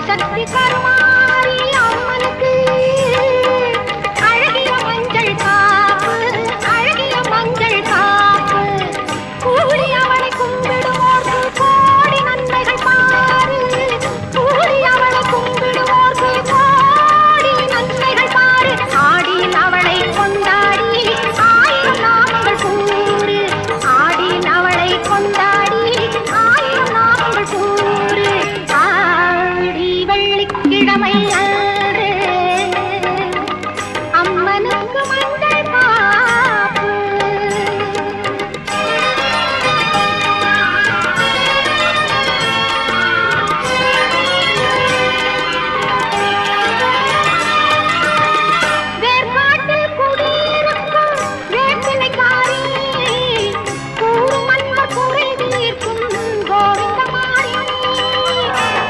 ஆதிசக்தி கருமாரி அம்மனுக்கு அழகிய மஞ்சள் காப்பு, அழகிய மஞ்சள் காப்பு. கூடி அவளை கும்பிடுவோர்க்கு கோடி நன்மைகள் பாரு, கூடி அவளை கும்பிடுவோர்க்கு கோடி நன்மைகள் பாரு. ஆடியில் அவளை கொண்டாடி ஆயிரம் நாமங்கள் கூறு, ஆடியில் அவளை கொண்டாடி ஆயிரம் நாமங்கள் கூறு. ஆடி வெள்ளிக்கிழமை அன்று அம்மனுக்கு மஞ்சள் காப்பு. வேர்காட்டில் குடியிருக்கும் வேப்பிலைக்காரி, கூறும் அன்பர் குறை தீர்க்கும் கோவிந்தமாரி.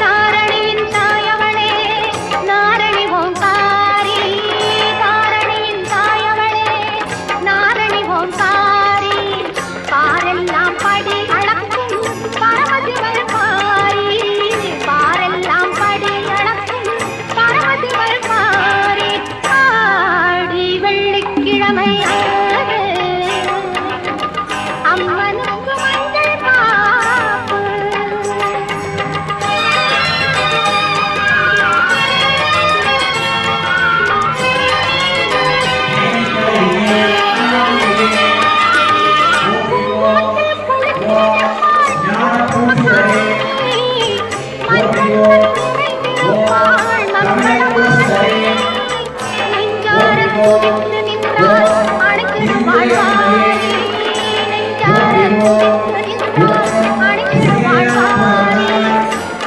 தாரணியின் தாயவளே நாரணி ஓங்காரி, தாரணியின் தாயவளே நாரணி ஓங்காரி. பாரெல்லாம் படி அளக்கும் பரமசிவன் பாரி, பாரெல்லாம் படி அளக்கும் பரமசிவன் பாரி. ஆடி வெள்ளிக்கிழமை அன்று அம்மனுக்கு மஞ்சள் காப்பு.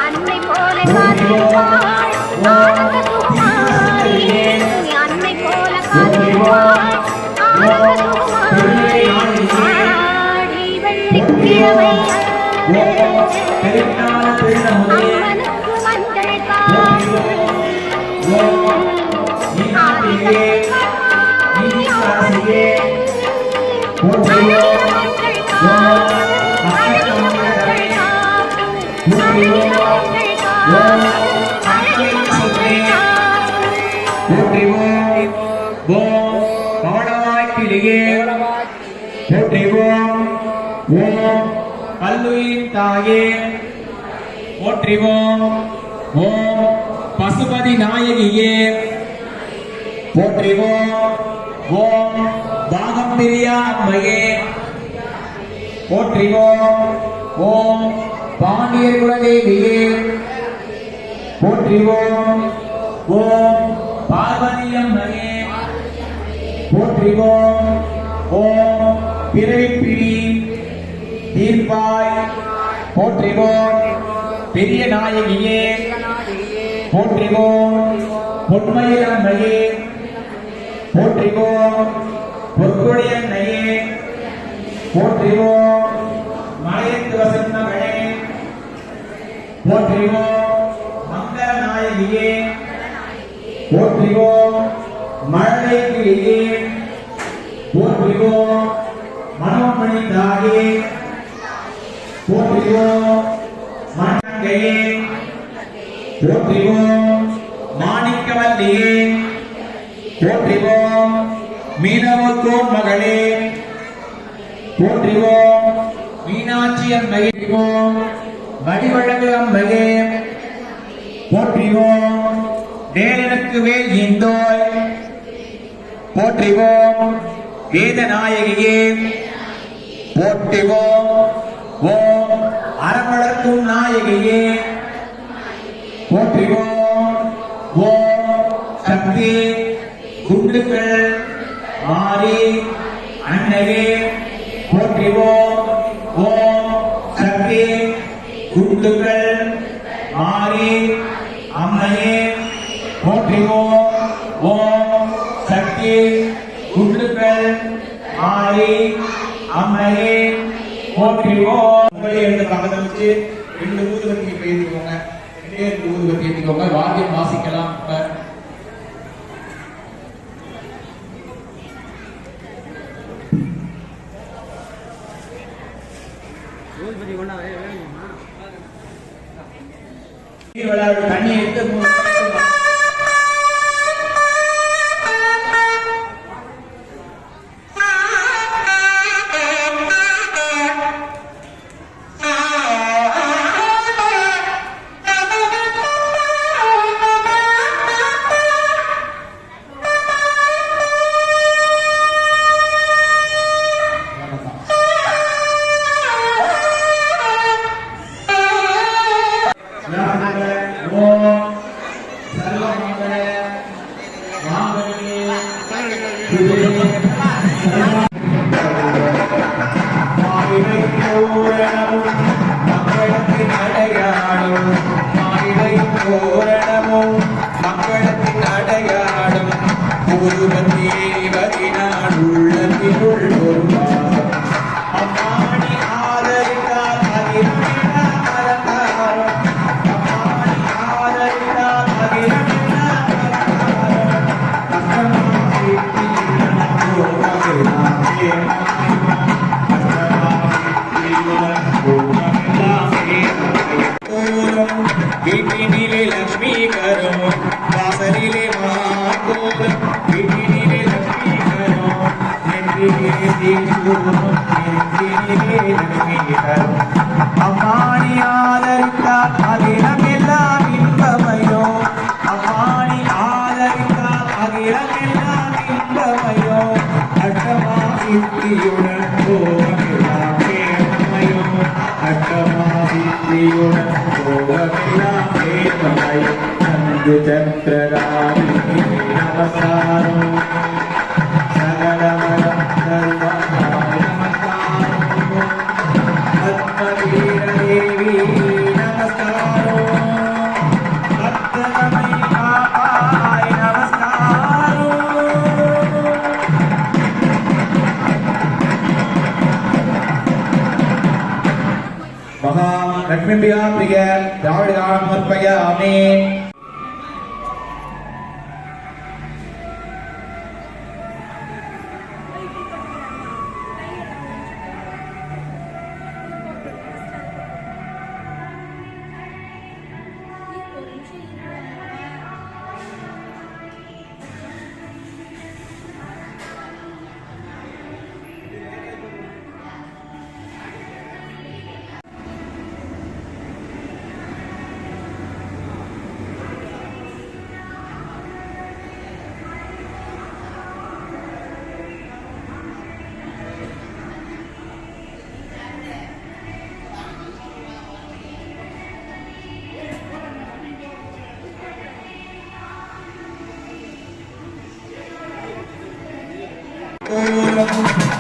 அன்னை போல காத்திருப்பாள் ஆனந்த சுகுமாரி, அன்னை போல காத்திருப்பாள் ஆனந்த சுகுமாரி. ஆடி வெள்ளிக்கிழமை அம்மனுக்கு மஞ்சள் காப்பு. கல்லுயின் தாயே போற்றிவோம். ஓம் பசுபதி நாயகியே போற்றிவோம். ஓம் பாகம் பிரியா அம்மையே போற்றிவோம். ஓம் பாண்டியர் குலதேவியே போற்றிவோம். ஓம் பார்வதி அம்மையே போற்றிவோம். ஓம் பிறவிப்பிடி தீர்ப்பாய் போற்றிவோம். பெரிய நாயகியே போற்றிவோம். பொன்மயில் அம்மையே போற்றிவோம். பொற்கொடி அன்னையே போற்றிவோம். மலையத்து வசந்தமகளே போற்றிவோம். மங்கள நாயகியே போற்றிவோம். மழலை கிளியே போற்றிவோம். மனோமணி தாயே போற்றிவோம். மணங்கையே போற்றிவோம். மாணிக்கவல்லியே போற்றிவோம். மீனவத்தோன் மகளே போற்றிவோம். மீனாட்சி அம்மையே போற்றிவோம். வடிவழகு அம்மையே போற்றிவோம். வேலனுக்கு வேல் இந்தோய் போற்றிவோம். வேதநாயகியே போற்றிவோம். ஓம் அறவளர்க்கும் நாயகியே போற்றிவோம். ஓம் சக்தி குண்டுகள் மாறி அன்னையே போற்றிவோம். ஓம் சக்தி குண்டுகள் மாறி அம்மையே போற்றிவோம். ஓம் சக்தி குண்டுகள் மாறி அம்மையே போற்றிவோம். ரெண்டு பக்கத்தில் வச்சு 2 ஊதுபத்தி பேசிக்கோங்க. 2 ஊதுபத்தி ஏற்றிக்கோங்க. வாத்தியம் வாசிக்கலாம். ஊதுபத்தி கொண்டா விளையாடு தண்ணி எடுத்து மக்களத்தின் அடையாளம் அம்மாணி ஆதரித்தால் வீட்டினிலே லக்ஷ்மீகரம் வாசலிலே மாகோலம் வீட்டினிலே லக்ஷ்மீகரம் நெற்றினிலே தீசூரம் நெற்றினிலே லக்ஷ்மீகரம் அம்மாணி ஆதரித்தால் அகிலமெல்லாம் இன்பமயோ அம்மாணி ஆதரித்தால் அகிலமெல்லாம் இன்பமயோ அட்டமா சித்தியுடன் போகமெல்லாம் கேமமயோ அட்டமா சித்தியுடன் चक्रराणी नमस्कारो सकलमलं सर्वमाय नमस्कारो पद्मवीरदेवी नमस्कारो भक्तमयी पापाय नमस्कारो महालक्ष्मीप्रिया प्रिय द्राविडां समर्पयामि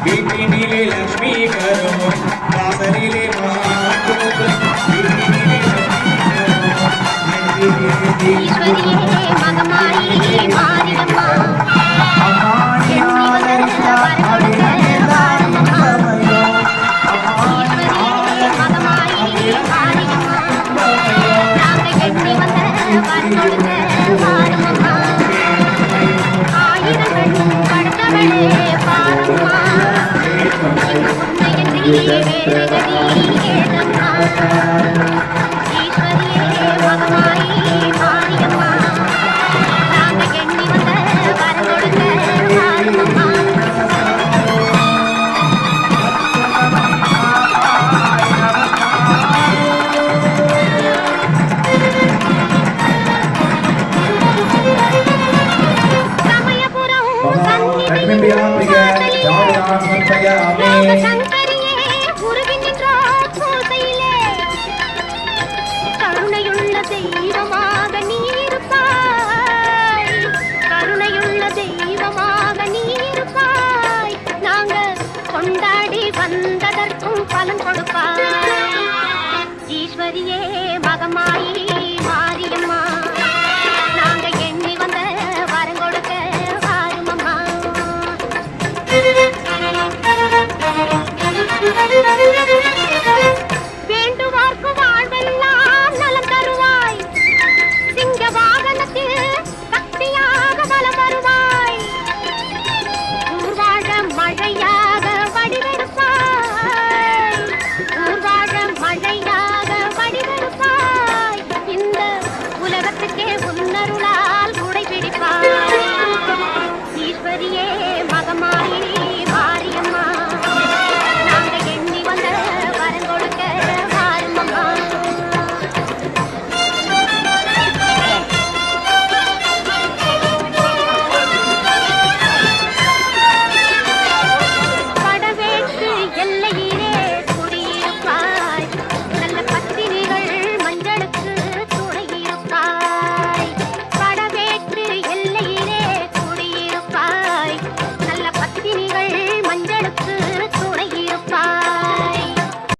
வீட்டினிலே லக்ஷ்மீகரம் வாசலிலே மாகோலம் வீட்டினிலே ஈஸ்வரியே மகமாயி மாரியம்மா அம்மாணி ஆதரித்தால் அகிலமெல்லாம் இன்பமயோ ஈஸ்வரியே மகமாயி மாரியம்மா நாங்கள் எண்ணி வந்த வரனொடுங்க வாருமம்மா ஆயிரங்கள் படுத்தவளே பாரம்மா உண்மையின்றி வேறகதி ஏதம்மா ஈஸ்வரியே மகமாயி மாரியம்மா நாங்கள் எண்ணி வந்த வரனொடுங்க வாருமம்மா சங்கரியே உருவின் பூசையிலே கருணையுள்ள தெய்வமா